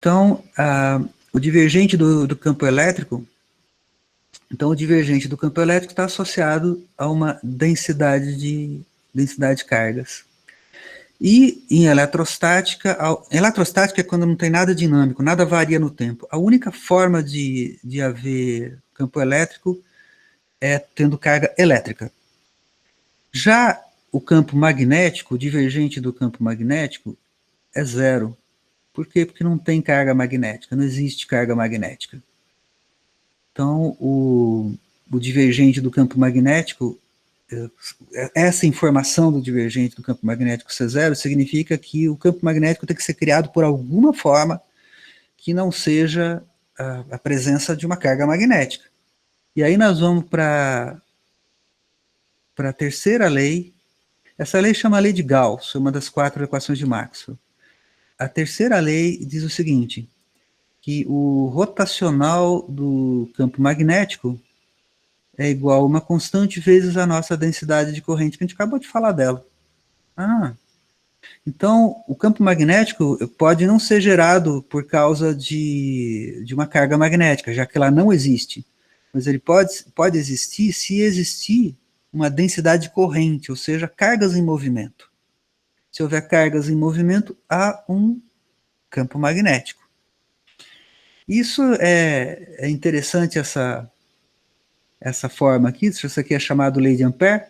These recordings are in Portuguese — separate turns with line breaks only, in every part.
Então, o divergente do campo elétrico, o divergente do campo elétrico está associado a uma densidade de cargas. E em eletrostática é quando não tem nada dinâmico, nada varia no tempo. A única forma de haver campo elétrico é tendo carga elétrica. Já o campo magnético, o divergente do campo magnético, é zero. Por quê? Porque não tem carga magnética, não existe carga magnética. Então, o divergente do campo magnético, essa informação do divergente do campo magnético ser zero significa que o campo magnético tem que ser criado por alguma forma que não seja a presença de uma carga magnética. E aí nós vamos para a terceira lei. Essa lei chama lei de Gauss, é uma das 4 equações de Maxwell. A terceira lei diz o seguinte, que o rotacional do campo magnético é igual a uma constante vezes a nossa densidade de corrente, que a gente acabou de falar dela. Então, o campo magnético pode não ser gerado por causa de uma carga magnética, já que ela não existe. Mas ele pode existir se existir uma densidade de corrente, ou seja, cargas em movimento. Se houver cargas em movimento, há um campo magnético. Isso é interessante, essa forma aqui. Isso aqui é chamado lei de Ampère.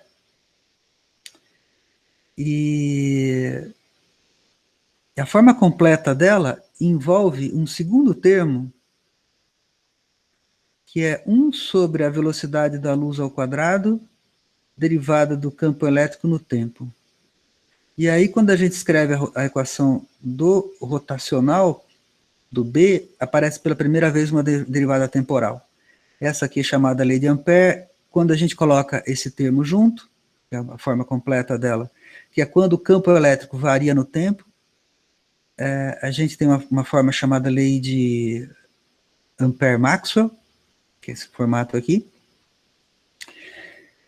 E a forma completa dela envolve um segundo termo, que é 1 sobre a velocidade da luz ao quadrado, derivada do campo elétrico no tempo. E aí, quando a gente escreve a equação do rotacional, do B, aparece pela primeira vez uma derivada temporal. Essa aqui é chamada lei de Ampère. Quando a gente coloca esse termo junto, que é a forma completa dela, que é quando o campo elétrico varia no tempo, a gente tem uma forma chamada lei de Ampère-Maxwell, que é esse formato aqui.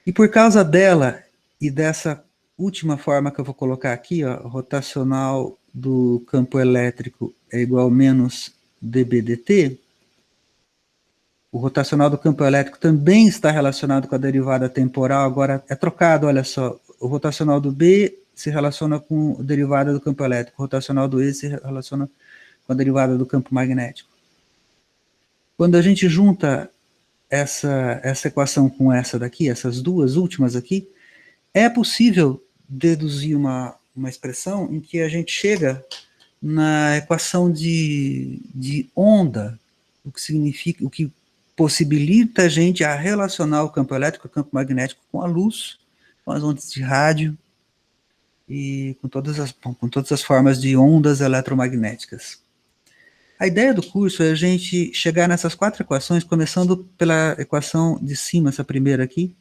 E por causa dela e dessa última forma que eu vou colocar aqui, ó, rotacional do campo elétrico é igual a menos dB/dt, o rotacional do campo elétrico também está relacionado com a derivada temporal, agora é trocado, olha só, o rotacional do B se relaciona com a derivada do campo elétrico, o rotacional do E se relaciona com a derivada do campo magnético. Quando a gente junta essa equação com essa daqui, essas duas últimas aqui, é possível deduzir uma expressão em que a gente chega na equação de onda, o que significa, o que possibilita a gente a relacionar o campo elétrico, o campo magnético com a luz, com as ondas de rádio e com todas as formas de ondas eletromagnéticas. A ideia do curso é a gente chegar nessas 4 equações, começando pela equação de cima, essa primeira aqui,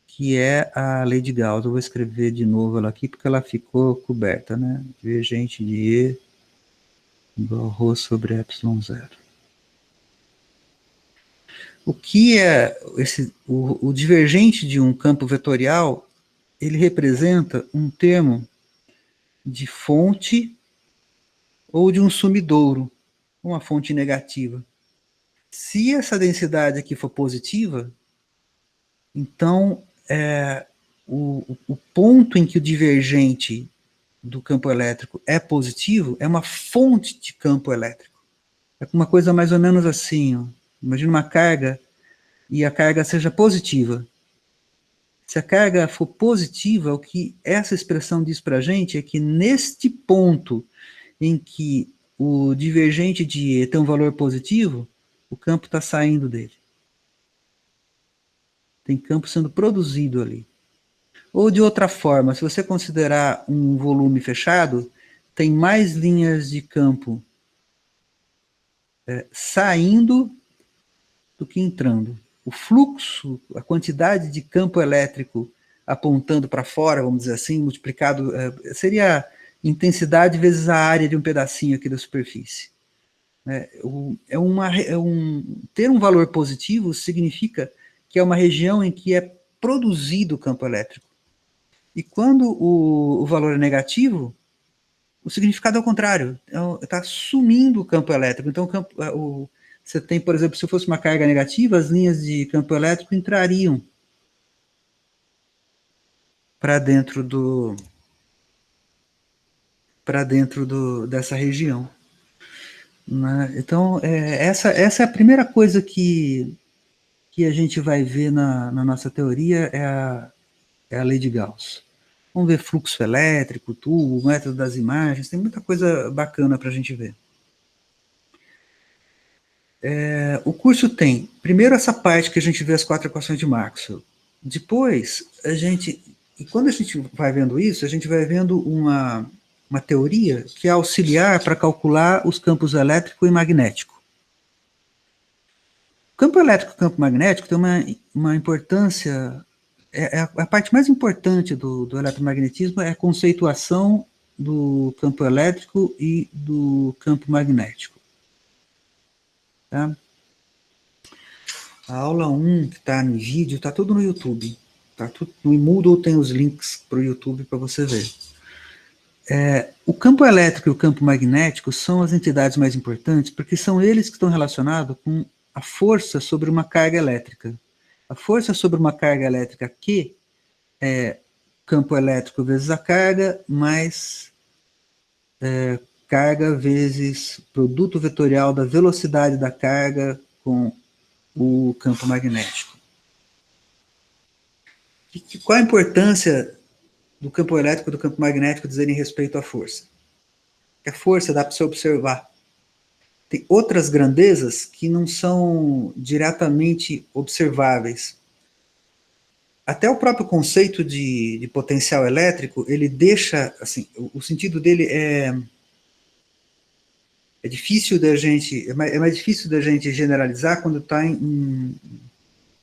que é a lei de Gauss. Eu vou escrever de novo ela aqui, porque ela ficou coberta, né? Divergente de E igual a ρ sobre ε0. O que é o divergente de um campo vetorial? Ele representa um termo de fonte ou de um sumidouro, uma fonte negativa. Se essa densidade aqui for positiva, então o ponto em que o divergente do campo elétrico é positivo é uma fonte de campo elétrico. É uma coisa mais ou menos assim, ó. Imagina uma carga e a carga seja positiva. Se a carga for positiva, o que essa expressão diz para a gente é que neste ponto em que o divergente de E tem um valor positivo, o campo está saindo dele. Tem campo sendo produzido ali. Ou de outra forma, se você considerar um volume fechado, tem mais linhas de campo saindo do que entrando. O fluxo, a quantidade de campo elétrico apontando para fora, vamos dizer assim, multiplicado, seria intensidade vezes a área de um pedacinho aqui da superfície. Ter um valor positivo significa que é uma região em que é produzido o campo elétrico. E quando o valor é negativo, O significado é o contrário, está sumindo o campo elétrico. Então, você tem, por exemplo, se fosse uma carga negativa, as linhas de campo elétrico entrariam para dentro dessa região. Né? Então, essa é a primeira coisa que a gente vai ver na nossa teoria, é a lei de Gauss. Vamos ver fluxo elétrico, tubo, método das imagens, tem muita coisa bacana para a gente ver. O curso tem, primeiro, essa parte que a gente vê as 4 equações de Maxwell. Depois, e quando a gente vai vendo isso, a gente vai vendo uma teoria que é auxiliar para calcular os campos elétrico e magnético. O campo elétrico e o campo magnético tem uma importância, a parte mais importante do eletromagnetismo é a conceituação do campo elétrico e do campo magnético. Tá? A aula 1, que está no vídeo, está tudo no YouTube. Tá tudo, no Moodle tem os links para o YouTube para você ver. O campo elétrico e o campo magnético são as entidades mais importantes, porque são eles que estão relacionados com a força sobre uma carga elétrica. A força sobre uma carga elétrica Q é campo elétrico vezes a carga, mais carga vezes produto vetorial da velocidade da carga com o campo magnético. Qual a importância do campo elétrico e do campo magnético dizerem respeito à força? Que a força dá para você observar. Tem outras grandezas que não são diretamente observáveis. Até o próprio conceito de potencial elétrico, ele deixa, assim, o sentido dele é difícil da gente, é mais difícil da gente generalizar quando está em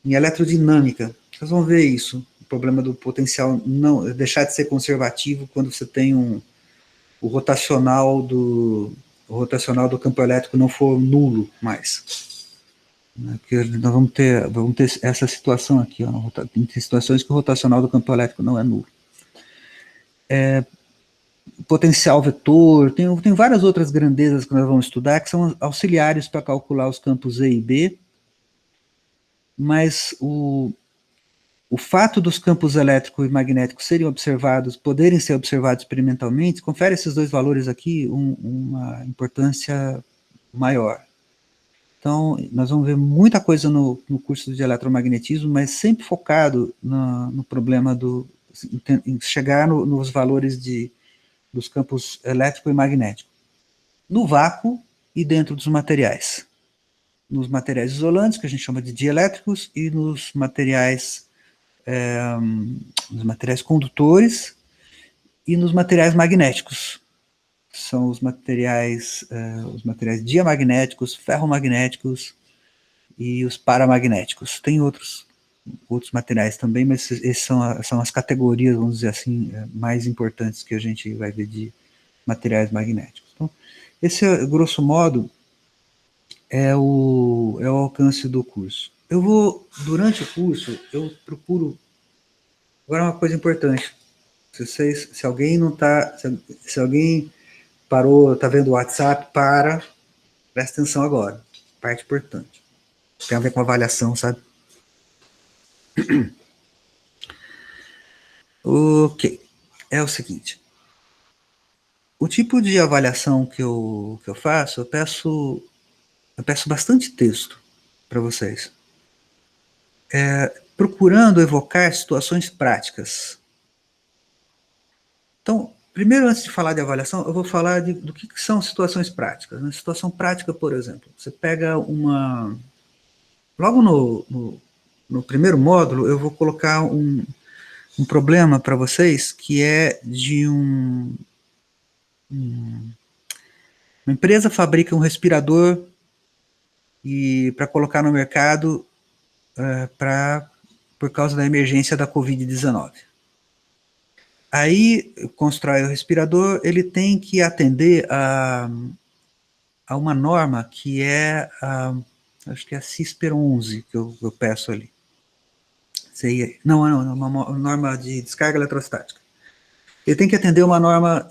eletrodinâmica. Vocês vão ver isso, o problema do potencial não deixar de ser conservativo quando você tem o rotacional do campo elétrico não for nulo mais. Porque nós vamos ter essa situação aqui, ó, tem situações que o rotacional do campo elétrico não é nulo. Potencial vetor, tem várias outras grandezas que nós vamos estudar, que são auxiliares para calcular os campos E e B, mas o fato dos campos elétrico e magnético poderem ser observados experimentalmente, confere esses dois valores aqui uma importância maior. Então, nós vamos ver muita coisa no curso de eletromagnetismo, mas sempre focado no problema em chegar nos valores dos campos elétrico e magnético, no vácuo e dentro dos materiais. Nos materiais isolantes, que a gente chama de dielétricos, e nos materiais condutores e nos materiais magnéticos. São os materiais diamagnéticos, ferromagnéticos e os paramagnéticos. Tem outros materiais também, mas esses são as categorias, vamos dizer assim, mais importantes que a gente vai ver de materiais magnéticos. Então, esse, grosso modo, é o alcance do curso. Durante o curso, eu procuro. Agora, uma coisa importante. Se alguém não está. Se alguém parou, está vendo o WhatsApp, presta atenção agora. Parte importante. Tem a ver com avaliação, sabe? Ok. É o seguinte. O tipo de avaliação que eu faço, eu peço bastante texto para vocês. Procurando evocar situações práticas. Então, primeiro, antes de falar de avaliação, eu vou falar do que são situações práticas. Né? Situação prática, por exemplo, você pega logo no primeiro módulo, eu vou colocar um problema para vocês, que é de uma empresa fabrica um respirador para colocar no mercado por causa da emergência da Covid-19. Aí, constrói o respirador, ele tem que atender a uma norma que acho que é a CISPER 11, que eu peço ali. Não, uma norma de descarga eletrostática. Ele tem que atender uma norma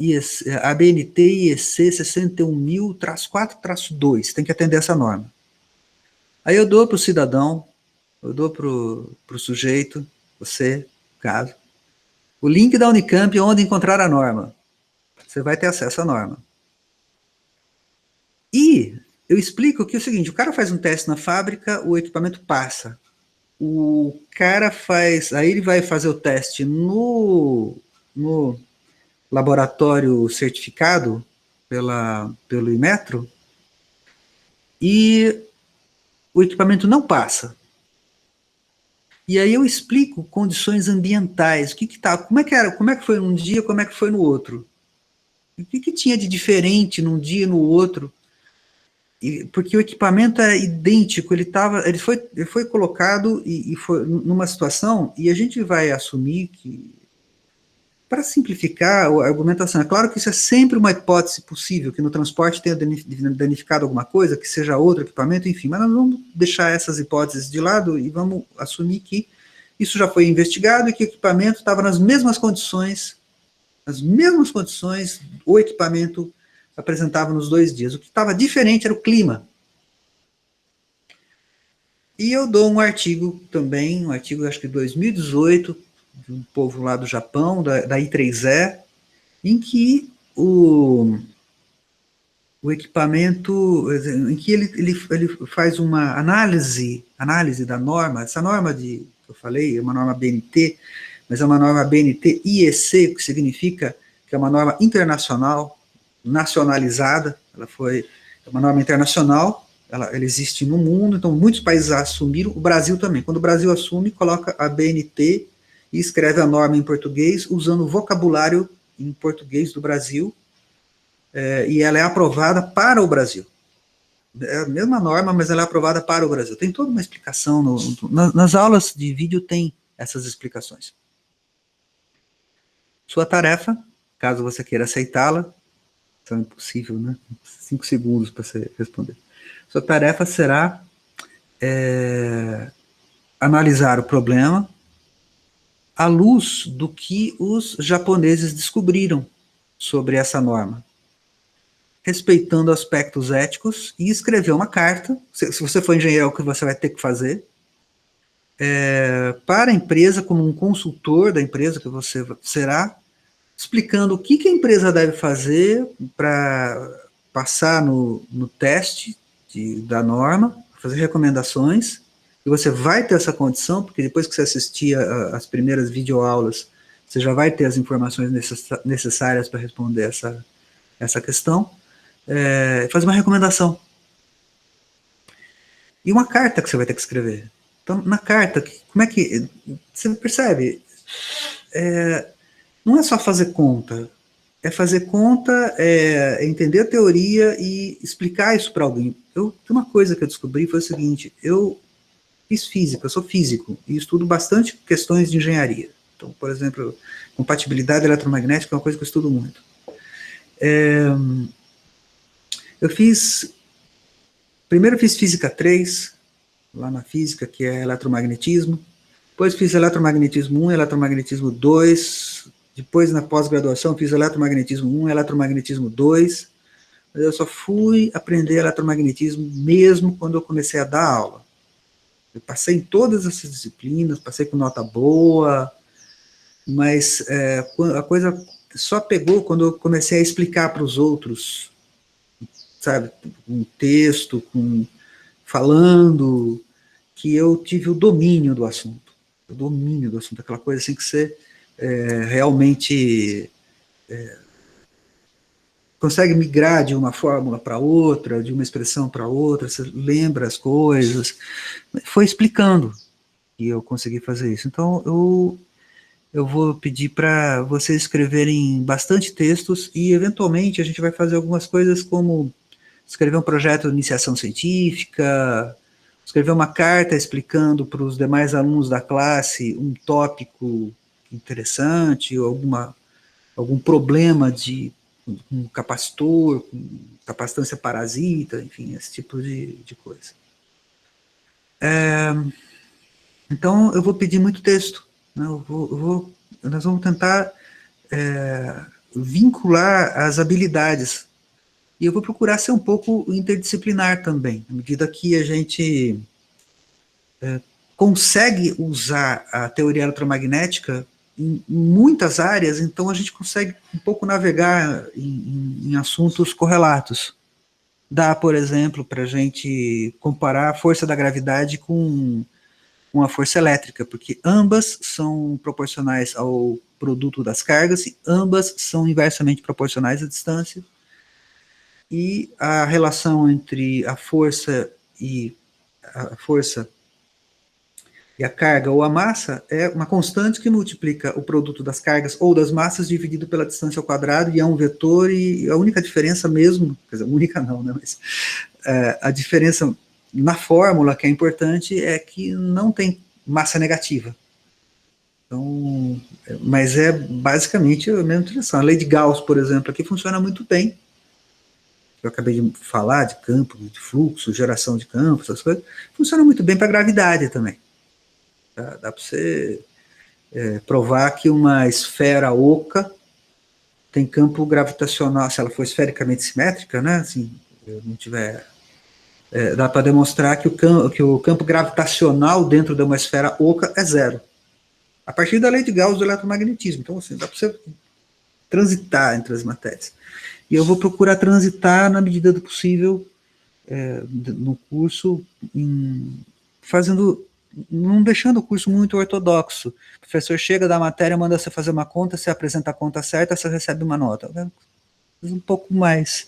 ABNT IEC 61.000-4-2, tem que atender essa norma. Aí eu dou para o cidadão, eu dou para o sujeito, você, caso, o link da Unicamp onde encontrar a norma. Você vai ter acesso à norma. E eu explico que é o seguinte, o cara faz um teste na fábrica, o equipamento passa. O cara faz, aí ele vai fazer o teste no laboratório certificado pelo Inmetro e o equipamento não passa. E aí eu explico condições ambientais, como é que foi num dia, como é que foi no outro. O que tinha de diferente num dia e no outro. Porque o equipamento era idêntico, ele foi colocado e foi numa situação, e a gente vai assumir que, para simplificar a argumentação, é claro que isso é sempre uma hipótese possível, que no transporte tenha danificado alguma coisa, que seja outro equipamento, enfim, mas nós vamos deixar essas hipóteses de lado e vamos assumir que isso já foi investigado e que o equipamento estava nas mesmas condições, o equipamento apresentava nos 2 dias. O que estava diferente era o clima. E eu dou um artigo também, um artigo acho que 2018, de um povo lá do Japão, da I3E, em que o equipamento, em que ele faz uma análise da norma, essa norma que eu falei, é uma norma BNT, mas é uma norma BNT IEC, que significa que é uma norma internacional, nacionalizada, é uma norma internacional, ela existe no mundo, então muitos países assumiram, o Brasil também. Quando o Brasil assume, coloca a BNT e escreve a norma em português, usando o vocabulário em português do Brasil, e ela é aprovada para o Brasil. É a mesma norma, mas ela é aprovada para o Brasil. Tem toda uma explicação, nas aulas de vídeo tem essas explicações. Sua tarefa, caso você queira aceitá-la, é impossível, né? 5 segundos para você responder. Sua tarefa será analisar o problema à luz do que os japoneses descobriram sobre essa norma, respeitando aspectos éticos, e escrever uma carta, se você for engenheiro, é o que você vai ter que fazer, para a empresa, como um consultor da empresa que você será, explicando o que a empresa deve fazer para passar no teste da norma, fazer recomendações, e você vai ter essa condição, porque depois que você assistir as primeiras videoaulas, você já vai ter as informações necessárias para responder essa questão, fazer uma recomendação. E uma carta que você vai ter que escrever. Então, na carta, como é que... Você percebe? Não é só fazer conta. É fazer conta, entender a teoria e explicar isso para alguém. Uma coisa que eu descobri foi o seguinte, eu fiz física, eu sou físico, e estudo bastante questões de engenharia. Então, por exemplo, compatibilidade eletromagnética é uma coisa que eu estudo muito. Primeiro fiz física 3, lá na física, que é eletromagnetismo. Depois fiz eletromagnetismo 1, eletromagnetismo 2. Depois, na pós-graduação, fiz eletromagnetismo 1, eletromagnetismo 2. Mas eu só fui aprender eletromagnetismo mesmo quando eu comecei a dar aula. Eu passei em todas essas disciplinas, passei com nota boa, mas a coisa só pegou quando eu comecei a explicar para os outros, sabe, com texto, falando, que eu tive o domínio do assunto. O domínio do assunto, aquela coisa assim que você realmente consegue migrar de uma fórmula para outra, de uma expressão para outra, você lembra as coisas. Foi explicando que eu consegui fazer isso. Então, eu vou pedir para vocês escreverem bastante textos e, eventualmente, a gente vai fazer algumas coisas como escrever um projeto de iniciação científica, escrever uma carta explicando para os demais alunos da classe um tópico interessante, ou algum problema de um capacitor, com capacitância parasita, enfim, esse tipo de coisa. Então, eu vou pedir muito texto. Né? Nós vamos tentar vincular as habilidades. E eu vou procurar ser um pouco interdisciplinar também, à medida que a gente consegue usar a teoria eletromagnética em muitas áreas, então a gente consegue um pouco navegar em assuntos correlatos. Dá, por exemplo, para a gente comparar a força da gravidade com a força elétrica, porque ambas são proporcionais ao produto das cargas e ambas são inversamente proporcionais à distância. E a relação entre a força e a carga ou a massa é uma constante que multiplica o produto das cargas ou das massas dividido pela distância ao quadrado, e é um vetor, e a única diferença mesmo, quer dizer, única não, né, mas a diferença na fórmula que é importante é que não tem massa negativa. Então, mas é basicamente a mesma direção. A lei de Gauss, por exemplo, aqui funciona muito bem. Eu acabei de falar de campo, de fluxo, geração de campo, essas coisas. Funciona muito bem para a gravidade também. Dá para você provar que uma esfera oca tem campo gravitacional, se ela for esfericamente simétrica, né? Assim, não tiver, dá para demonstrar que o campo gravitacional dentro de uma esfera oca é zero. A partir da lei de Gauss do eletromagnetismo. Então, assim, dá para você transitar entre as matérias. E eu vou procurar transitar na medida do possível no curso, não deixando o curso muito ortodoxo. O professor chega da matéria, manda você fazer uma conta, você apresenta a conta certa, você recebe uma nota. Um pouco mais,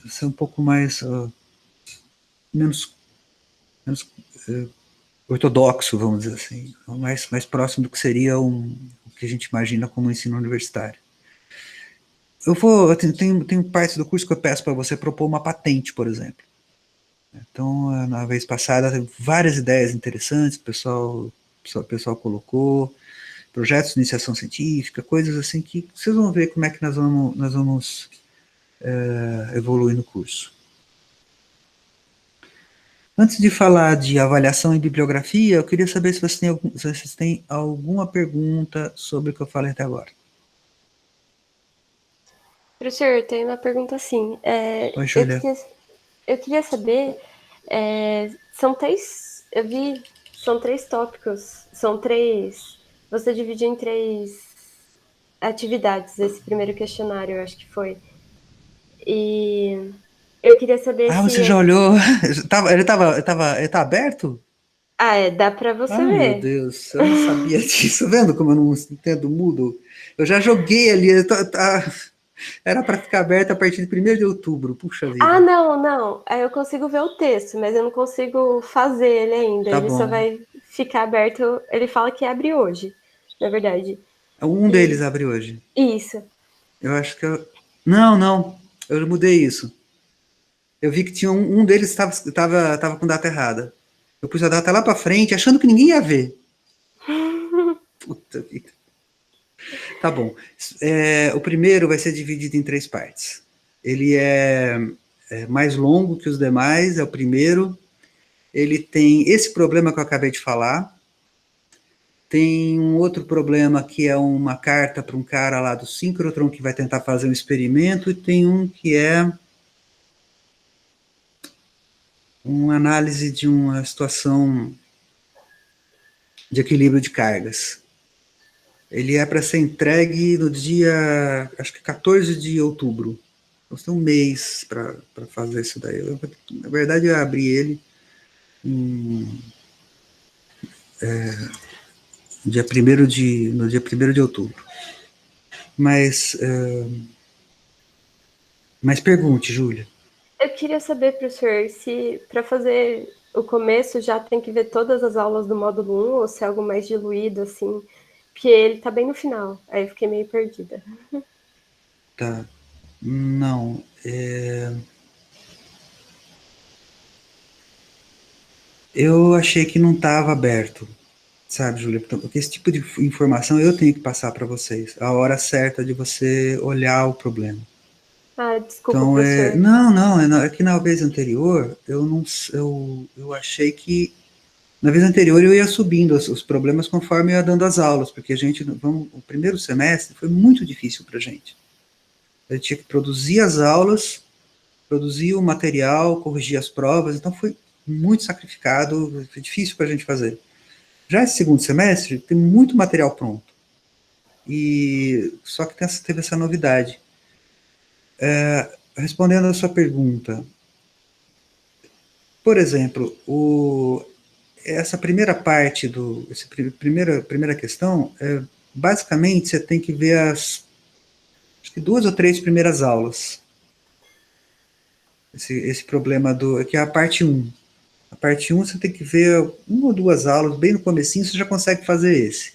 ser um pouco mais, menos ortodoxo, vamos dizer assim, mais próximo do que seria o que a gente imagina como ensino universitário. Tem partes do curso que eu peço para você propor uma patente, por exemplo. Então, na vez passada, teve várias ideias interessantes, o pessoal colocou, projetos de iniciação científica, coisas assim que vocês vão ver como é que nós vamos evoluir no curso. Antes de falar de avaliação e bibliografia, eu queria saber se vocês têm alguma pergunta sobre o que eu falei até agora.
Professor, tem uma pergunta assim.
Oi, Júlia.
Eu queria saber, são três tópicos, você dividiu em 3 atividades esse primeiro questionário, eu acho que foi. E eu queria saber se...
Você já olhou? Ele tá aberto?
Dá para você
Meu
ver.
Deus, eu não sabia disso. Tá vendo como eu não entendo Moodle? Eu já joguei ali, era para ficar aberto a partir de 1º de outubro, puxa vida.
Não. Aí eu consigo ver o texto, mas eu não consigo fazer ele ainda.
Tá
Ele só
bom.
vai ficar aberto. Ele fala que abre hoje, na verdade.
Um deles abre hoje.
Isso.
Eu acho que eu... Não, eu mudei isso. Eu vi que tinha um deles estava com data errada. Eu pus a data lá para frente, achando que ninguém ia ver. Puta vida. Tá bom. O primeiro vai ser dividido em 3 partes. Ele é mais longo que os demais, é o primeiro. Ele tem esse problema que eu acabei de falar. Tem um outro problema que é uma carta para um cara lá do síncrotron que vai tentar fazer um experimento, e tem um que é uma análise de uma situação de equilíbrio de cargas. Ele é para ser entregue no dia, acho que 14 de outubro. Então, tem um mês para fazer isso daí. Na verdade, eu abri ele no dia 1º de outubro. Mas pergunte, Júlia.
Eu queria saber, professor, se para fazer o começo já tem que ver todas as aulas do módulo 1 ou se é algo mais diluído, assim, porque ele tá bem no final. Aí eu fiquei meio perdida.
Tá. Não. Eu achei que não estava aberto, sabe, Júlia? Porque esse tipo de informação eu tenho que passar para vocês. A hora certa de você olhar o problema.
Desculpa,
Então,
professor.
não, é que na vez anterior eu achei que Na vez anterior eu ia subindo os problemas conforme eu ia dando as aulas, porque o primeiro semestre foi muito difícil para a gente. Eu tinha que produzir as aulas, produzir o material, corrigir as provas, então foi muito sacrificado, foi difícil para a gente fazer. Já esse segundo semestre tem muito material pronto. E só que teve essa novidade. Respondendo a sua pergunta, por exemplo, essa primeira parte primeira questão, basicamente você tem que ver acho que 2 ou 3 primeiras aulas. Esse problema que é a parte 1. A parte 1 você tem que ver 1 ou 2 aulas, bem no comecinho você já consegue fazer esse.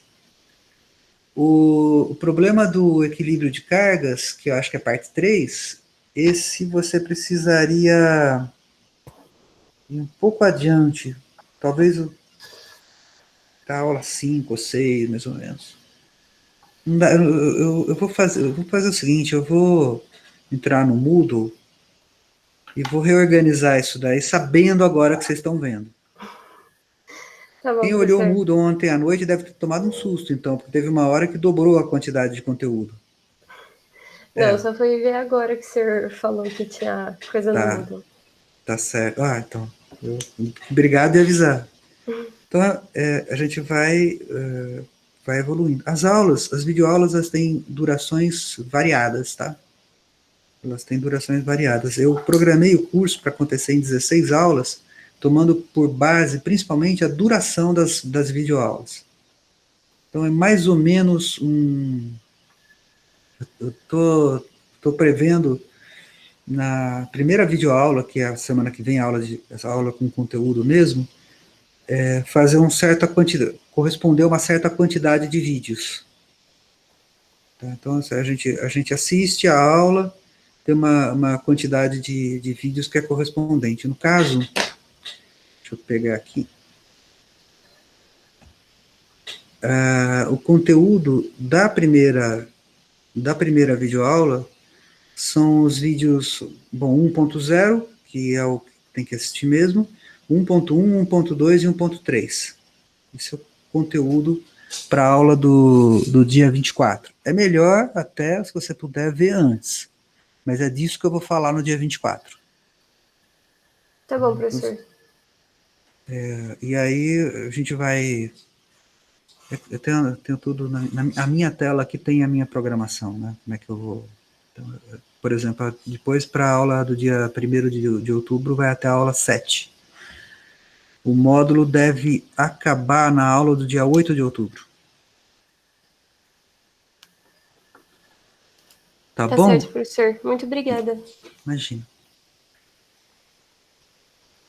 O problema do equilíbrio de cargas, que eu acho que é a parte 3, esse você precisaria ir um pouco adiante, talvez a aula 5 ou 6, mais ou menos. Não dá, eu vou fazer o seguinte, eu vou entrar no Moodle e vou reorganizar isso daí, sabendo agora que vocês estão vendo.
Tá bom,
Quem olhou o
professor.
Moodle ontem à noite deve ter tomado um susto, então, porque teve uma hora que dobrou a quantidade de conteúdo.
Não, eu só fui ver agora que o senhor falou que tinha coisa no
Tá,
Moodle.
tá certo. Então, obrigado e avisar. Então, a gente vai evoluindo. As videoaulas, elas têm durações variadas, tá? Elas têm durações variadas. Eu programei o curso para acontecer em 16 aulas, tomando por base, principalmente, a duração das videoaulas. Então, é mais ou menos eu tô prevendo, na primeira videoaula, que é a semana que vem, essa aula com conteúdo mesmo, fazer corresponder a uma certa quantidade de vídeos. Tá? Então, a gente assiste a aula, tem uma quantidade de vídeos que é correspondente. No caso, deixa eu pegar aqui, o conteúdo da primeira videoaula são os vídeos, 1.0, que é o que tem que assistir mesmo, 1.1, 1.2 e 1.3. Esse é o conteúdo para a aula do dia 24. É melhor até se você puder ver antes, mas é disso que eu vou falar no dia 24.
Tá bom, professor.
E aí a gente vai... Eu tenho tudo... A minha tela aqui tem a minha programação, né? Como é que eu vou... Então, por exemplo, depois para a aula do dia 1º de outubro vai até a aula 7. O módulo deve acabar na aula do dia 8 de outubro. Tá
Tá
bom?
certo, professor. Muito obrigada.
Imagina.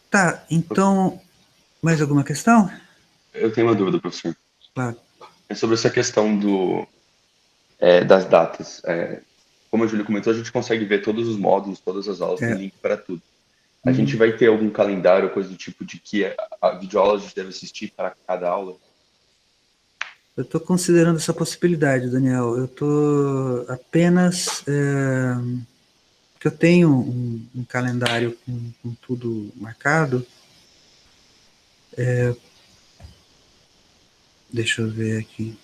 Tá, então, mais alguma questão?
Eu tenho uma dúvida, professor.
Claro.
É sobre essa questão das datas. Como a Júlia comentou, a gente consegue ver todos os módulos, todas as aulas, tem
É.
link para tudo. A gente vai ter algum calendário, coisa do tipo de que a videoaula a gente deve assistir para cada aula?
Eu estou considerando essa possibilidade, Daniel. Eu estou apenas... que eu tenho um calendário com tudo marcado. Deixa eu ver aqui.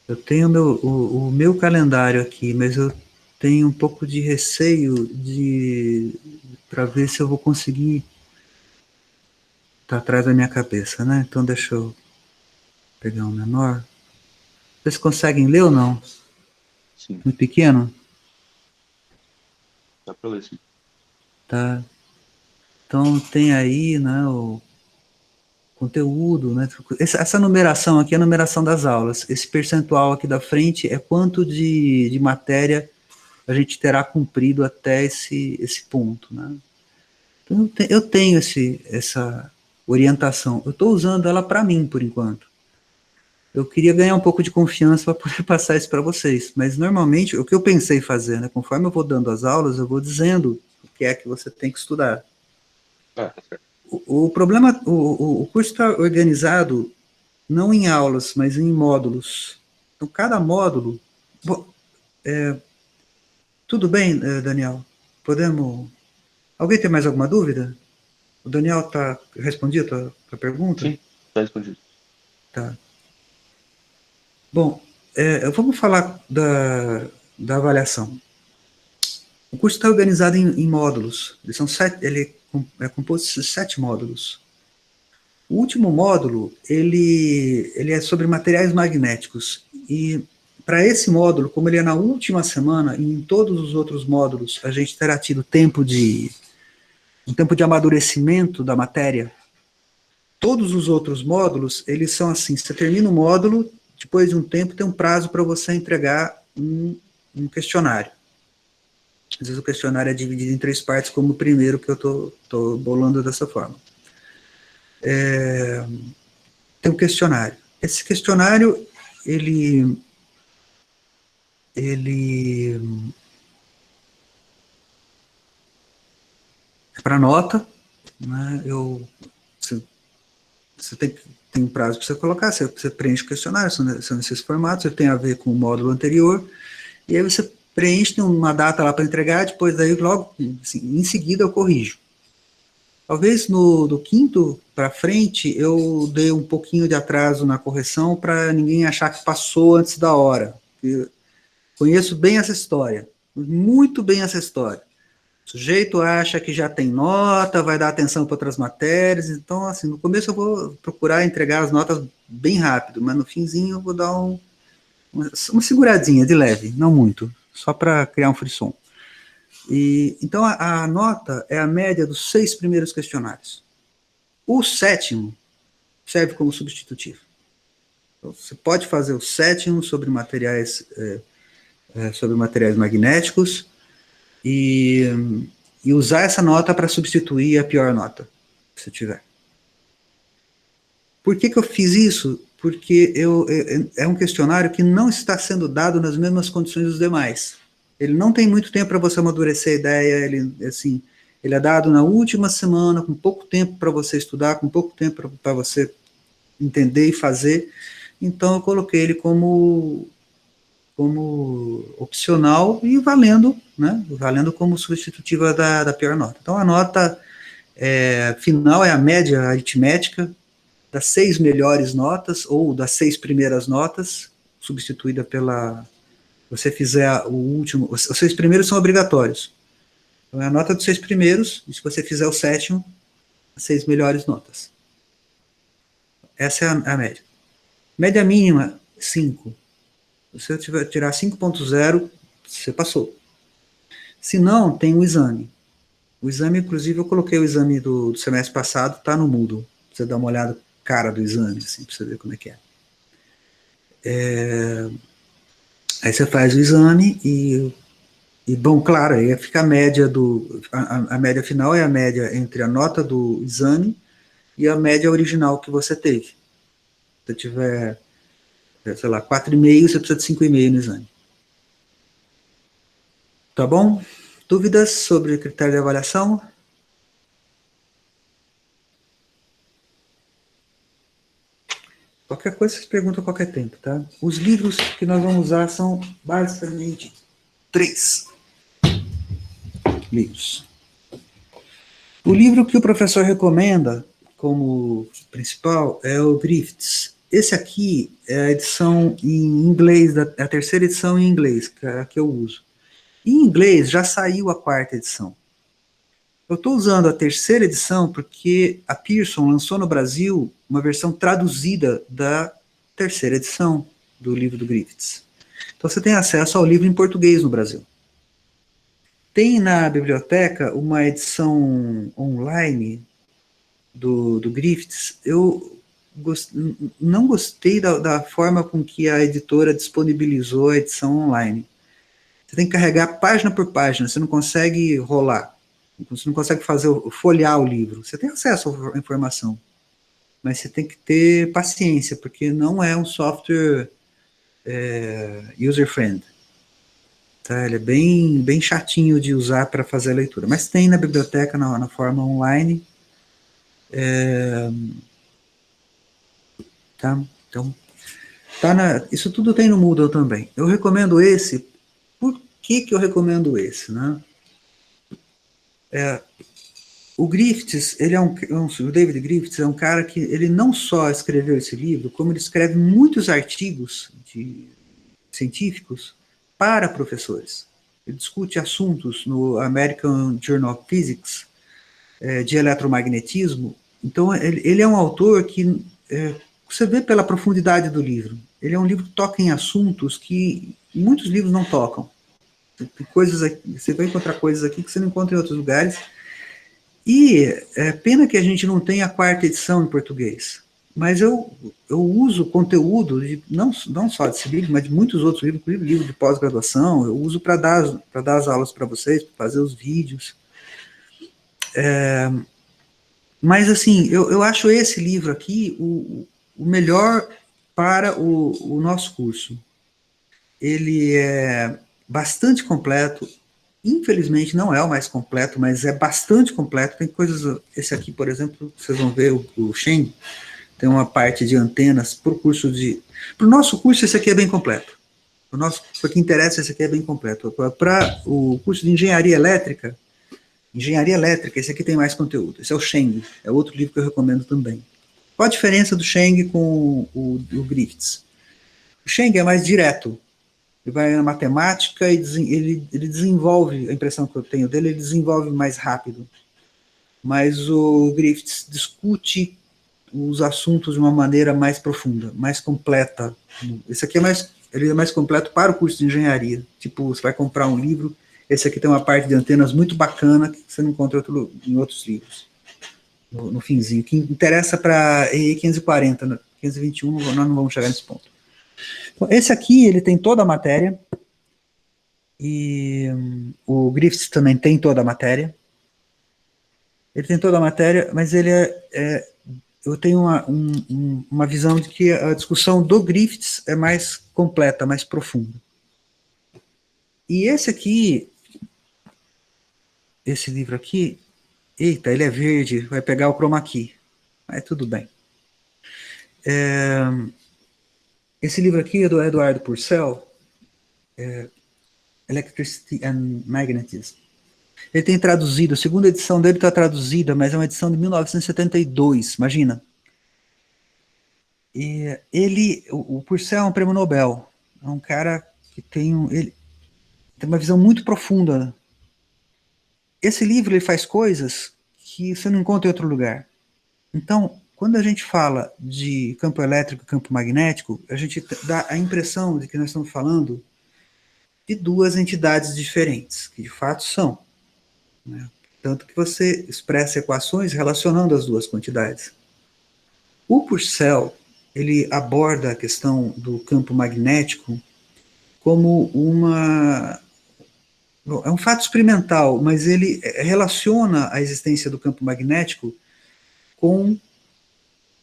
Eu tenho o meu calendário aqui, mas eu tenho um pouco de receio para ver se eu vou conseguir atrás da minha cabeça, né? Então deixa eu pegar um menor. Vocês conseguem ler ou não?
Sim,
Muito pequeno?
dá para ler, sim.
Tá. Então tem aí, né, o conteúdo, né? Essa numeração aqui é a numeração das aulas. Esse percentual aqui da frente é quanto de matéria a gente terá cumprido até esse ponto, né? Então eu tenho essa orientação. Eu estou usando ela para mim, por enquanto. Eu queria ganhar um pouco de confiança para poder passar isso para vocês. Mas, normalmente, o que eu pensei fazer, né? Conforme eu vou dando as aulas, eu vou dizendo o que é que você tem que estudar.
Tá certo.
O problema, o curso está organizado não em aulas, mas em módulos. Então, cada módulo... tudo bem, Daniel? Podemos... Alguém tem mais alguma dúvida? O Daniel tá respondi a tua pergunta?
Sim, está respondido.
Tá. Bom, vamos falar da avaliação. O curso está organizado em módulos. Eles são 7, ele é composto de 7 módulos. O último módulo, ele é sobre materiais magnéticos. E para esse módulo, como ele é na última semana, e em todos os outros módulos a gente terá tido um tempo de amadurecimento da matéria. Todos os outros módulos, eles são assim, você termina o módulo, depois de um tempo tem um prazo para você entregar um questionário. Às vezes o questionário é dividido em 3 partes, como o primeiro que eu estou bolando dessa forma. Tem um questionário. Esse questionário, ele é para nota, né? Você tem um prazo para você colocar, você preenche o questionário, são esses formatos, ele tem a ver com o módulo anterior, e aí você preenche, tem uma data lá para entregar, depois daí logo, assim, em seguida eu corrijo. Talvez do quinto para frente eu dei um pouquinho de atraso na correção para ninguém achar que passou antes da hora. Eu conheço bem essa história, muito bem essa história. O sujeito acha que já tem nota, vai dar atenção para outras matérias, então, assim, no começo eu vou procurar entregar as notas bem rápido, mas no finzinho eu vou dar uma seguradinha de leve, não muito, só para criar um frisson. Então, a nota é a média dos 6 primeiros questionários. O 7º serve como substitutivo. Então, você pode fazer o 7º sobre materiais magnéticos e usar essa nota para substituir a pior nota, que você tiver. Por que eu fiz isso? Porque é um questionário que não está sendo dado nas mesmas condições dos demais. Ele não tem muito tempo para você amadurecer a ideia, ele é dado na última semana, com pouco tempo para você estudar, com pouco tempo para você entender e fazer. Então eu coloquei ele como opcional e valendo, né? Valendo como substitutiva da pior nota. Então a nota final é a média aritmética das 6 melhores notas, ou das 6 primeiras notas, substituída pela... Você fizer o último... Os 6 primeiros são obrigatórios. Então é a nota dos 6 primeiros, e se você fizer o 7º, as 6 melhores notas. Essa é a média. Média mínima, 5. Se você tirar 5.0, você passou. Se não, tem o exame. O exame, inclusive, eu coloquei o exame do semestre passado, tá no Moodle. Você dá uma olhada cara do exame, assim, para você ver como é que é. Aí você faz o exame e bom, claro, aí fica a média a média final é a média entre a nota do exame e a média original que você teve. Se você tiver, sei lá, 4,5, você precisa de 5,5 no exame. Tá bom? Dúvidas sobre o critério de avaliação? Qualquer coisa, vocês perguntam a qualquer tempo, tá? Os livros que nós vamos usar são basicamente 3 livros. O livro que o professor recomenda como principal é o Griffiths. Esse aqui é a edição em inglês, a terceira edição em inglês, que é a que eu uso. Em inglês já saiu a 4ª edição. Eu estou usando a terceira edição porque a Pearson lançou no Brasil uma versão traduzida da terceira edição do livro do Griffiths. Então você tem acesso ao livro em português no Brasil. Tem na biblioteca uma edição online do Griffiths. Eu não gostei da forma com que a editora disponibilizou a edição online. Você tem que carregar página por página, você não consegue rolar. Você não consegue folhear o livro. Você tem acesso à informação, mas você tem que ter paciência, porque não é um software user-friendly. Tá? Ele é bem chatinho de usar para fazer a leitura. Mas tem na biblioteca, na forma online. Tá? Então, isso tudo tem no Moodle também. Eu recomendo esse. Por que eu recomendo esse? Né? o Griffiths, ele é o David Griffiths é um cara que ele não só escreveu esse livro, como ele escreve muitos artigos científicos para professores. Ele discute assuntos no American Journal of Physics, de eletromagnetismo. Então, ele é um autor que você vê pela profundidade do livro. Ele é um livro que toca em assuntos que muitos livros não tocam. Tem coisas aqui, você vai encontrar coisas aqui que você não encontra em outros lugares. E é pena que a gente não tenha a 4ª edição em português. Mas eu uso conteúdo, não só desse livro, mas de muitos outros livros, inclusive livro de pós-graduação, eu uso para dar as aulas para vocês, para fazer os vídeos. Mas, assim, eu acho esse livro aqui o melhor para o nosso curso. Ele é bastante completo. Infelizmente não é o mais completo, mas é bastante completo. Tem coisas, esse aqui, por exemplo, vocês vão ver o Sheng, tem uma parte de antenas para o nosso curso, esse aqui é bem completo. Para quem interessa, esse aqui é bem completo. Para o curso de engenharia elétrica, esse aqui tem mais conteúdo. Esse é o Sheng, é outro livro que eu recomendo também. Qual a diferença do Sheng com o Griffiths? O Sheng é mais direto. Ele vai na matemática e ele desenvolve, a impressão que eu tenho dele, ele desenvolve mais rápido. Mas o Griffiths discute os assuntos de uma maneira mais profunda, mais completa. Esse aqui ele é mais completo para o curso de engenharia. Tipo, você vai comprar um livro, esse aqui tem uma parte de antenas muito bacana que você não encontra em outros livros. No finzinho. Que interessa para EE 540, 521, nós não vamos chegar nesse ponto. Esse aqui, ele tem toda a matéria, e o Griffiths também tem toda a matéria. Ele tem toda a matéria, mas ele eu tenho uma visão de que a discussão do Griffiths é mais completa, mais profunda. E esse aqui, esse livro aqui, eita, ele é verde, vai pegar o chroma key, mas tudo bem. Esse livro aqui é do Eduardo Purcell, Electricity and Magnetism. Ele tem traduzido, a segunda edição dele está traduzida, mas é uma edição de 1972, imagina. E o Purcell é um prêmio Nobel, é um cara que tem uma visão muito profunda. Esse livro ele faz coisas que você não encontra em outro lugar. Então, quando a gente fala de campo elétrico e campo magnético, a gente dá a impressão de que nós estamos falando de duas entidades diferentes, que de fato são. Né? Tanto que você expressa equações relacionando as duas quantidades. O Purcell, ele aborda a questão do campo magnético como é um fato experimental, mas ele relaciona a existência do campo magnético com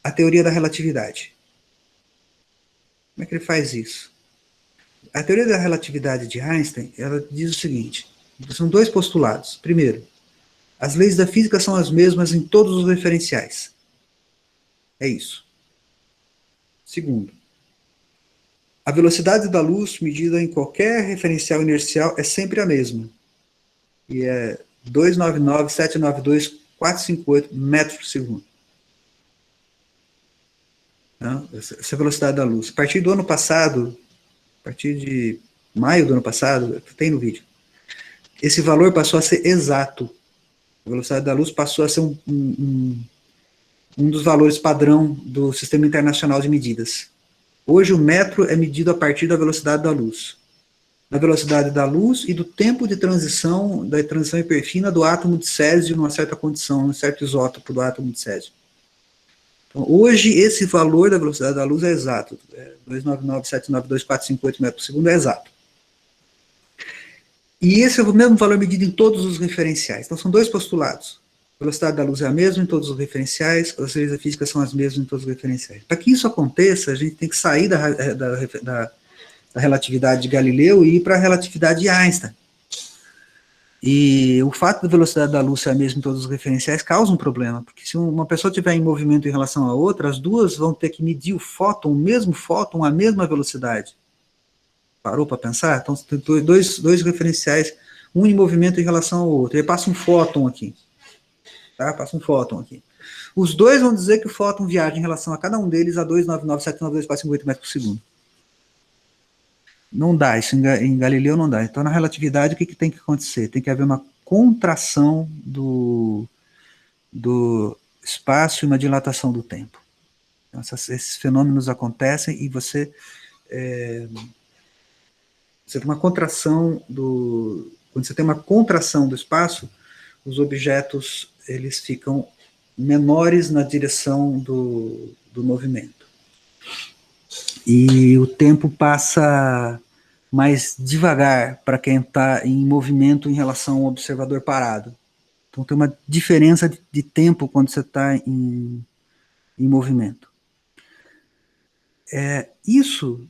a teoria da relatividade. Como é que ele faz isso? A teoria da relatividade de Einstein, ela diz o seguinte, são dois postulados. Primeiro, as leis da física são as mesmas em todos os referenciais. É isso. Segundo, a velocidade da luz medida em qualquer referencial inercial é sempre a mesma. E é 299.792.458 metros por segundo. Essa é a velocidade da luz. A partir do ano passado, a partir de maio do ano passado, tem no vídeo, esse valor passou a ser exato. A velocidade da luz passou a ser um dos valores padrão do Sistema Internacional de Medidas. Hoje o metro é medido a partir da velocidade da luz. Da velocidade da luz e do tempo de transição, da transição hiperfina do átomo de césio numa certa condição, num certo isótopo do átomo de césio. Então, hoje esse valor da velocidade da luz é exato. 299.792.458 metros por segundo é exato. E esse é o mesmo valor medido em todos os referenciais. Então são dois postulados. A velocidade da luz é a mesma em todos os referenciais, as leis da física são as mesmas em todos os referenciais. Para que isso aconteça, a gente tem que sair da relatividade de Galileu e ir para a relatividade de Einstein. E o fato da velocidade da luz ser a mesma em todos os referenciais causa um problema, porque se uma pessoa estiver em movimento em relação à outra, as duas vão ter que medir o mesmo fóton, a mesma velocidade. Parou para pensar? Então, tem dois referenciais, um em movimento em relação ao outro. Aí passa um fóton aqui. tá? Passa um fóton aqui. Os dois vão dizer que o fóton viaja em relação a cada um deles a 2,99792,458 metros por segundo. Não dá, isso em Galileu não dá. Então, na relatividade, o que tem que acontecer? Tem que haver uma contração do espaço e uma dilatação do tempo. Então, esses fenômenos acontecem e você tem uma contração quando você tem uma contração do espaço, os objetos eles ficam menores na direção do movimento. E o tempo passa mais devagar para quem está em movimento em relação ao observador parado. Então tem uma diferença de tempo quando você está em movimento. Isso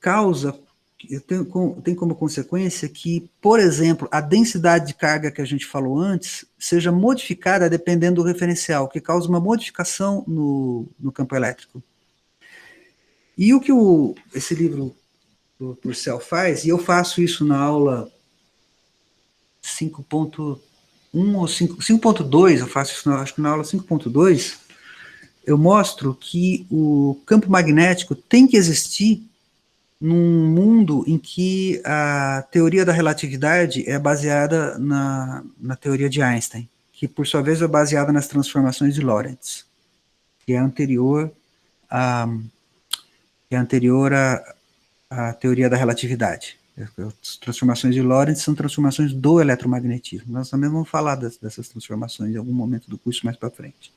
causa, tem como consequência que, por exemplo, a densidade de carga que a gente falou antes seja modificada dependendo do referencial, que causa uma modificação no campo elétrico. E o que esse livro do Purcell faz, e eu faço isso na aula 5.1 ou 5.2, eu faço isso acho que na aula 5.2, eu mostro que o campo magnético tem que existir num mundo em que a teoria da relatividade é baseada na teoria de Einstein, que por sua vez é baseada nas transformações de Lorentz, que é anterior à teoria da relatividade. As transformações de Lorentz são transformações do eletromagnetismo. Nós também vamos falar dessas transformações em algum momento do curso mais para frente.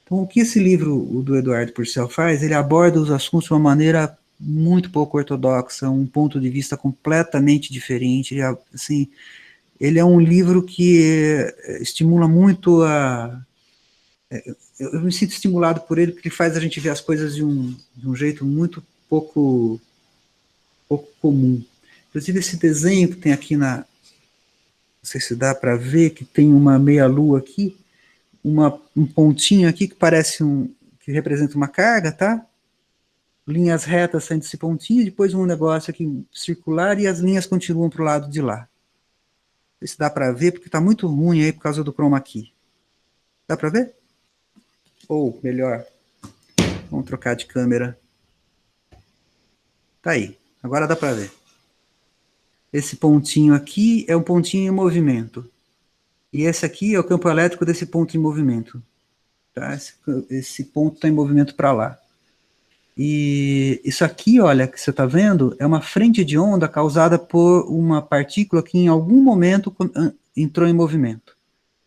Então, o que esse livro do Eduardo Purcell faz? Ele aborda os assuntos de uma maneira muito pouco ortodoxa, um ponto de vista completamente diferente. Ele é um livro que estimula muito eu me sinto estimulado por ele, porque ele faz a gente ver as coisas de um jeito muito pouco comum. Inclusive, esse desenho que tem aqui não sei se dá para ver, que tem uma meia-lua aqui, um pontinho aqui que parece que representa uma carga, tá? Linhas retas saindo desse pontinho, depois um negócio aqui circular e as linhas continuam para o lado de lá. Não sei se dá para ver, porque está muito ruim aí por causa do chroma key. Dá para ver? Ou, melhor, vamos trocar de câmera. Tá aí, agora dá para ver. Esse pontinho aqui é um pontinho em movimento. E esse aqui é o campo elétrico desse ponto em movimento. Tá? Esse ponto está em movimento para lá. E isso aqui, olha, que você está vendo, é uma frente de onda causada por uma partícula que em algum momento entrou em movimento.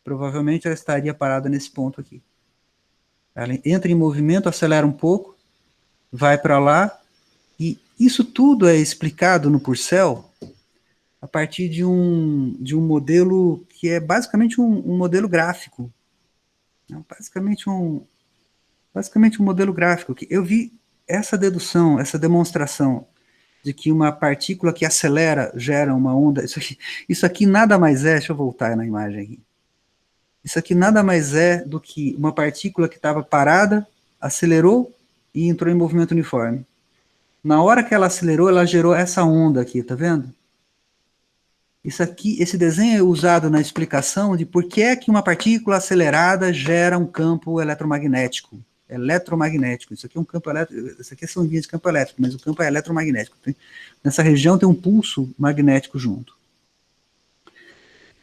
Provavelmente ela estaria parada nesse ponto aqui. Ela entra em movimento, acelera um pouco, vai para lá, e isso tudo é explicado no Purcell a partir de um modelo que é basicamente um modelo gráfico. Basicamente um modelo gráfico. Que eu vi essa dedução, essa demonstração de que uma partícula que acelera gera uma onda. Isso aqui nada mais é, deixa eu voltar na imagem aqui. Isso aqui nada mais é do que uma partícula que estava parada, acelerou e entrou em movimento uniforme. Na hora que ela acelerou, ela gerou essa onda aqui, tá vendo? Isso aqui, esse desenho é usado na explicação de por que é que uma partícula acelerada gera um campo eletromagnético. Isso aqui é um campo elétrico, isso aqui são linhas de campo elétrico, mas o campo é eletromagnético. Nessa região tem um pulso magnético junto.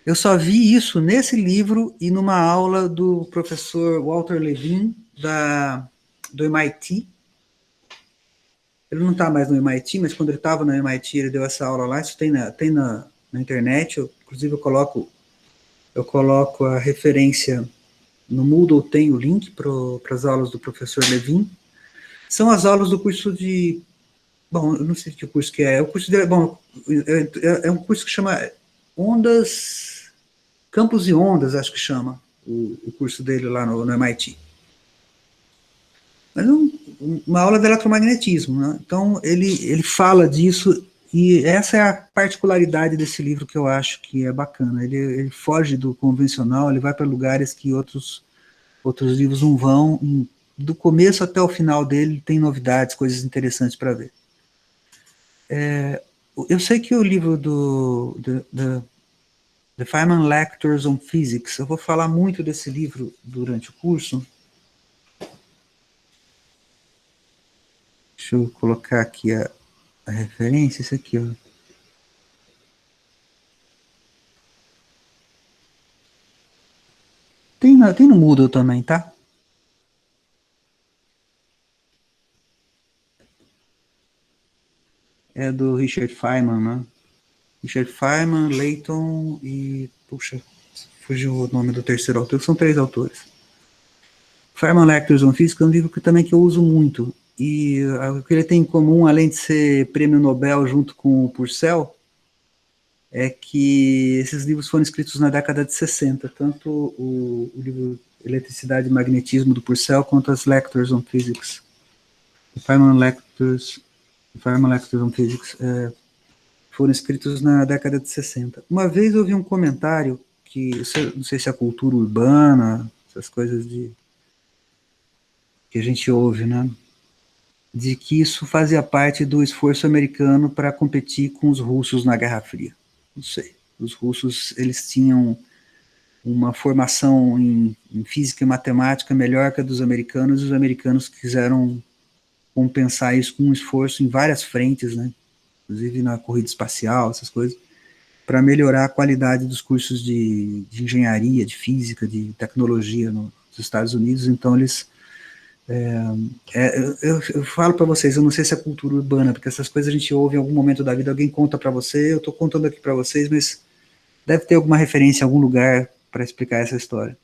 Eu só vi isso nesse livro e numa aula do professor Walter Levin, do MIT. Ele não está mais no MIT, mas quando ele estava no MIT, ele deu essa aula lá. Isso tem na internet. Inclusive, eu coloco a referência no Moodle, tem o link para as aulas do professor Levin. São as aulas do curso de... Bom, eu não sei que curso que é. O curso dele, é um curso que chama Campos e Ondas, acho que chama o curso dele lá no MIT. Mas uma aula de eletromagnetismo, né? Então ele fala disso, e essa é a particularidade desse livro que eu acho que é bacana. Ele foge do convencional, ele vai para lugares que outros livros não vão. Do começo até o final dele tem novidades, coisas interessantes para ver. Eu sei que o livro The Feynman Lectures on Physics. Eu vou falar muito desse livro durante o curso. Deixa eu colocar aqui a referência, isso aqui, ó. Tem no Moodle também, tá? É do Richard Feynman, né? Richard Feynman, Layton e... Puxa, fugiu o nome do terceiro autor, são 3 autores. Feynman Lectures on Physics é um livro que eu uso muito. E o que ele tem em comum, além de ser prêmio Nobel junto com o Purcell, é que esses livros foram escritos na década de 60, tanto o livro Eletricidade e Magnetismo do Purcell, quanto as Lectures on Physics. Feynman Lectures on Physics foram escritos na década de 60. Uma vez eu ouvi um comentário que, não sei se é a cultura urbana, essas coisas que a gente ouve, né? De que isso fazia parte do esforço americano para competir com os russos na Guerra Fria. Não sei. Os russos, eles tinham uma formação em física e matemática melhor que a dos americanos, e os americanos quiseram compensar isso com um esforço em várias frentes, né? Inclusive na corrida espacial, essas coisas, para melhorar a qualidade dos cursos de engenharia, de física, de tecnologia nos Estados Unidos. Então eles eu falo para vocês, eu não sei se é cultura urbana, porque essas coisas a gente ouve em algum momento da vida, alguém conta para você, eu estou contando aqui para vocês, mas deve ter alguma referência em algum lugar para explicar essa história.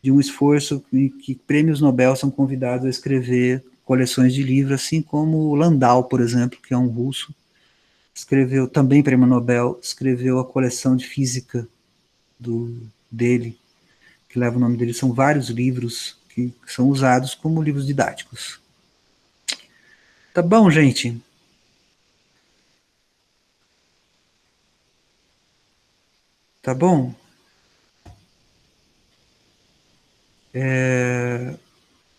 De um esforço que prêmios Nobel são convidados a escrever coleções de livros, assim como Landau, por exemplo, que é um russo, escreveu, também prêmio Nobel, escreveu a coleção de física dele, que leva o nome dele, são vários livros que são usados como livros didáticos. Tá bom, gente? Tá bom?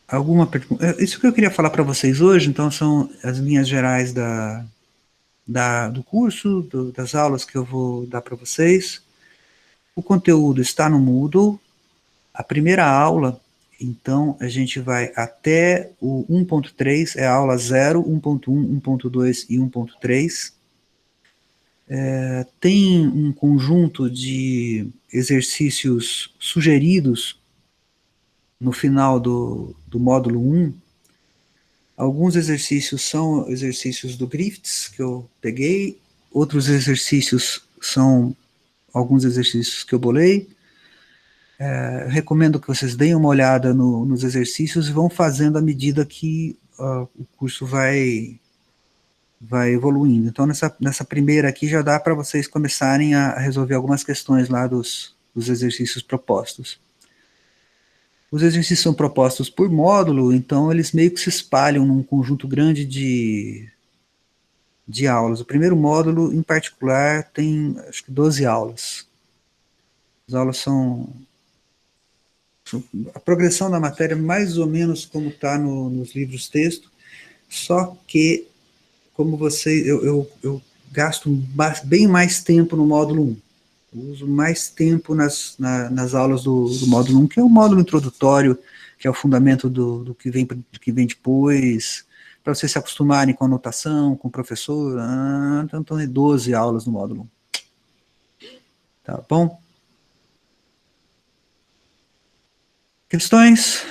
Alguma pergunta? Isso que eu queria falar para vocês hoje, então, são as linhas gerais do curso, das aulas que eu vou dar para vocês. O conteúdo está no Moodle. A primeira aula, então, a gente vai até o 1.3, é a aula 0, 1.1, 1.2 e 1.3. Tem um conjunto de exercícios sugeridos no final do módulo 1. Alguns exercícios são exercícios do Griffiths, que eu peguei, outros exercícios são alguns exercícios que eu bolei. Recomendo que vocês deem uma olhada nos exercícios e vão fazendo à medida que o curso vai evoluindo. Então, nessa primeira aqui já dá para vocês começarem a resolver algumas questões lá dos exercícios propostos. Os exercícios são propostos por módulo, então eles meio que se espalham num conjunto grande de aulas. O primeiro módulo, em particular, tem, acho que 12 aulas. As aulas são a progressão da matéria mais ou menos como está nos livros texto, só que, como vocês, eu gasto bem mais tempo no módulo 1. Eu uso mais tempo nas aulas do módulo 1, que é o módulo introdutório, que é o fundamento do que vem depois, para vocês se acostumarem com a notação, com o professor. Então, é 12 aulas no módulo 1. Tá bom? Questões?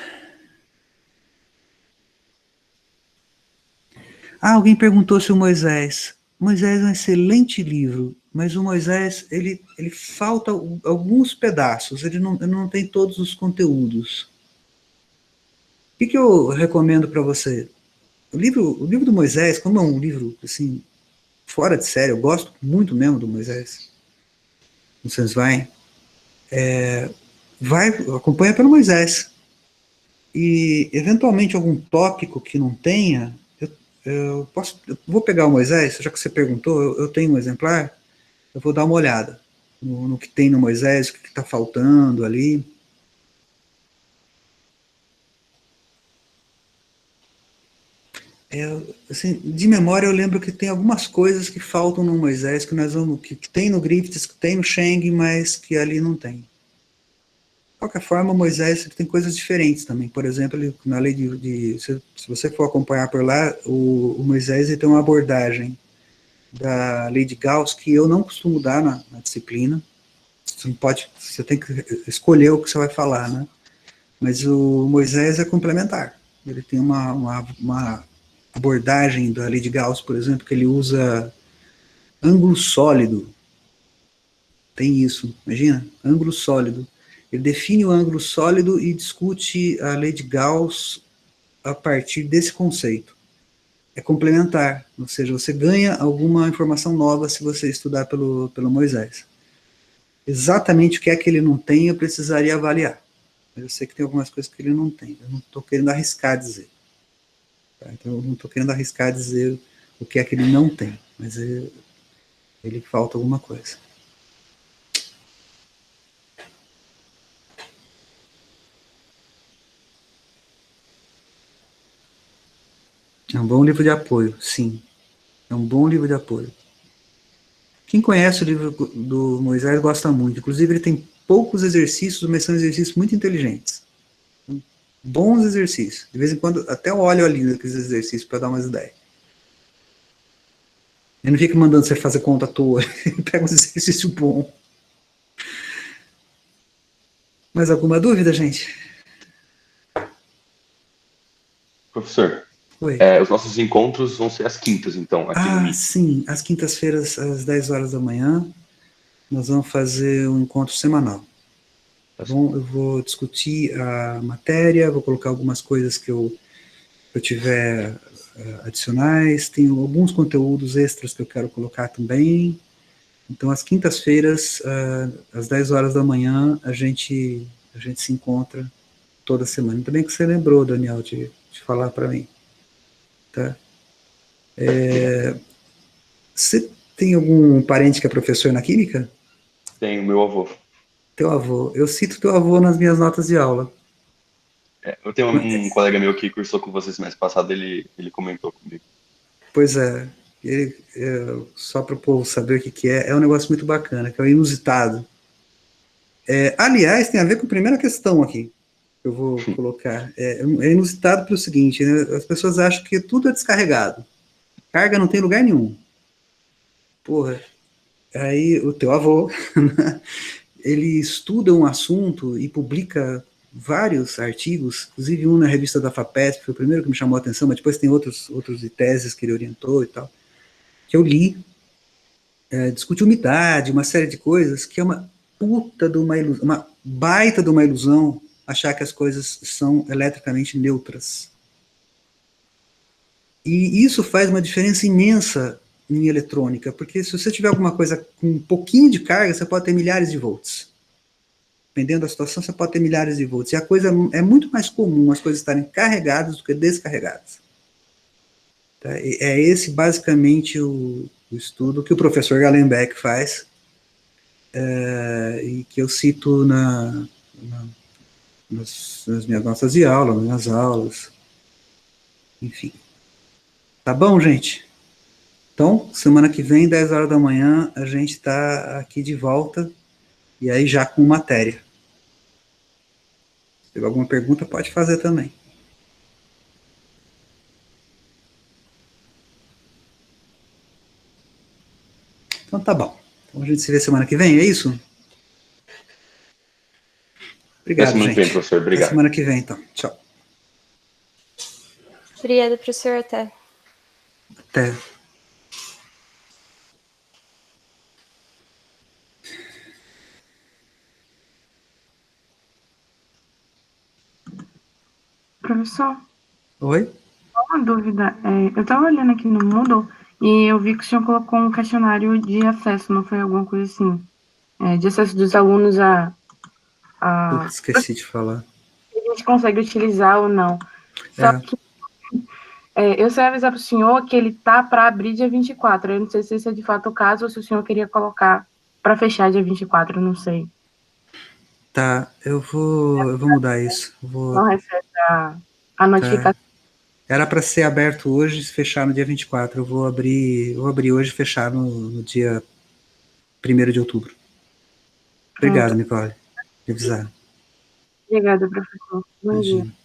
Alguém perguntou se o Moisés. Moisés é um excelente livro, mas o Moisés, ele falta alguns pedaços, ele não tem todos os conteúdos. O que eu recomendo para você? O livro do Moisés, como é um livro assim, fora de série, eu gosto muito mesmo do Moisés, vocês acompanha pelo Moisés. E, eventualmente, algum tópico que não tenha, eu vou pegar o Moisés, já que você perguntou, eu tenho um exemplar, eu vou dar uma olhada no que tem no Moisés, o que está faltando ali. Assim, de memória eu lembro que tem algumas coisas que faltam no Moisés, que nós vamos, que tem no Griffiths, que tem no Sheng, mas que ali não tem. De qualquer forma, Moisés tem coisas diferentes também. Por exemplo, na lei se você for acompanhar por lá, o Moisés ele tem uma abordagem da lei de Gauss que eu não costumo dar na disciplina. Você não pode, você tem que escolher o que você vai falar, né? Mas o Moisés é complementar. Ele tem uma abordagem da lei de Gauss, por exemplo, que ele usa ângulo sólido. Tem isso, imagina, ângulo sólido. Ele define o ângulo sólido e discute a lei de Gauss a partir desse conceito. É complementar, ou seja, você ganha alguma informação nova se você estudar pelo Moisés. Exatamente o que é que ele não tem, eu precisaria avaliar. Mas eu sei que tem algumas coisas que ele não tem. Eu não estou querendo arriscar dizer. Tá? Então, eu não estou querendo arriscar dizer o que é que ele não tem. Mas ele falta alguma coisa. É um bom livro de apoio, sim. É um bom livro de apoio. Quem conhece o livro do Moisés gosta muito. Inclusive, ele tem poucos exercícios, mas são exercícios muito inteligentes. Bons exercícios. De vez em quando, até eu olho ali naqueles exercícios para dar umas ideias. Ele não fica mandando você fazer conta à toa. Ele pega um exercício bom. Mais alguma dúvida, gente?
Professor,
Oi.
os nossos encontros vão ser às quintas, então, aqui no Meet.
Sim. Às quintas-feiras, às 10 horas da manhã, nós vamos fazer um encontro semanal. Tá bom? Eu vou discutir a matéria, vou colocar algumas coisas que eu tiver adicionais, tem alguns conteúdos extras que eu quero colocar também. Então, às quintas-feiras, às 10 horas da manhã, a gente se encontra toda semana. Ainda bem que você lembrou, Daniel, de falar para mim. Tá? Você tem algum parente que é professor na Química?
Tem o meu avô.
Teu avô. Eu cito teu avô nas minhas notas de aula.
Eu tenho um colega meu que cursou com vocês mês passado, ele comentou comigo.
Pois é. Só para o povo saber o que é um negócio muito bacana, que é o inusitado. Aliás, tem a ver com a primeira questão aqui, que eu vou colocar. É inusitado pelo seguinte, né? As pessoas acham que tudo é descarregado. Carga não tem lugar nenhum. Porra, aí o teu avô, ele estuda um assunto e publica vários artigos, inclusive um na revista da FAPESP, foi o primeiro que me chamou a atenção, mas depois tem outros de teses que ele orientou e tal, que eu li, discute umidade, uma série de coisas, que é uma puta de uma ilusão, uma baita de uma ilusão achar que as coisas são eletricamente neutras. E isso faz uma diferença imensa em eletrônica, porque se você tiver alguma coisa com um pouquinho de carga, você pode ter milhares de volts. Dependendo da situação, você pode ter milhares de volts. E a coisa é muito mais comum as coisas estarem carregadas do que descarregadas. Tá? É esse basicamente o estudo que o professor Gallenbeck faz, e que eu cito nas minhas notas de aula, nas minhas aulas. Enfim. Tá bom, gente? Então, semana que vem, 10 horas da manhã, a gente está aqui de volta, e aí já com matéria. Se tiver alguma pergunta, pode fazer também. Então tá bom. Então a gente se vê semana que vem, é isso? Obrigado,
Até semana que vem,
gente.
professor. Obrigado.
Até semana que vem, então. Tchau.
Obrigada, professor. Até.
Até.
Professor,
Oi?
só uma dúvida. Eu estava olhando aqui no Moodle e eu vi que o senhor colocou um questionário de acesso, não foi alguma coisa assim? De acesso dos alunos a
Esqueci de falar.
a gente consegue utilizar ou não. Só que eu sei avisar para o senhor que ele tá para abrir dia 24. Eu não sei se esse é de fato o caso ou se o senhor queria colocar para fechar dia 24, eu não sei.
Tá, eu vou mudar isso.
Não recebe a notificação.
Era para ser aberto hoje e fechar no dia 24. Eu vou abrir hoje e fechar no dia 1º de outubro. Obrigado, Nicole, por avisar.
Obrigada, professor. Bom dia.
Imagina.